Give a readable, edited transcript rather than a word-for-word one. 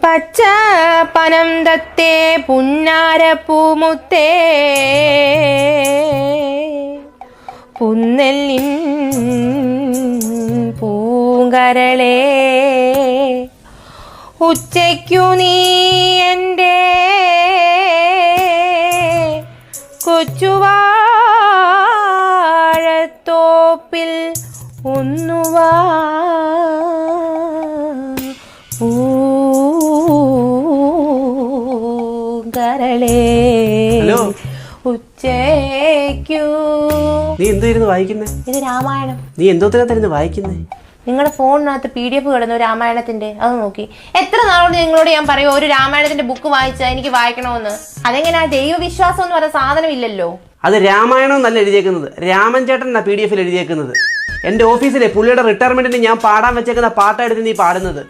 പച്ച പനം തത്തേ പുന്നാരപ്പൂമുത്തേ പുന്നെല്ലിൻ പൂങ്കരളേ ഉച്ചയ്ക്കു നീ എൻ്റെ കൊച്ചുവാഴത്തോപ്പിൽ ഒന്നുവാ പൂങ്കരളേ ഉച്ചയ്ക്കു. നീ എന്തായിരുന്നു വായിക്കുന്നേ? ഇത് രാമായണം. നീ എന്തോത്തിനായിരുന്നു വായിക്കുന്നേ? നിങ്ങളുടെ ഫോണിനകത്ത് PDF കിടന്നു രാമായണത്തിന്റെ, അത് നോക്കി. എത്ര നാളോട് നിങ്ങളോട് ഞാൻ പറയും ഒരു രാമായണത്തിന്റെ ബുക്ക് വായിച്ചാൽ എനിക്ക് വായിക്കണമെന്ന്. അതെങ്ങനെയാ? ദൈവവിശ്വാസം എന്ന് പറയുന്ന സാധനം ഇല്ലല്ലോ. അത് രാമായണം എന്നല്ല എഴുതിയേക്കുന്നത്, രാമൻ ചേട്ടൻ എന്നാ PDF എഴുതിയേക്കുന്നത്. എൻ്റെ ഓഫീസിലെ പുള്ളിയുടെ റിട്ടയർമെന്റിന് ഞാൻ പാടാൻ വെച്ചേക്കുന്ന പാട്ടായിരുന്നു നീ പാടുന്നത്.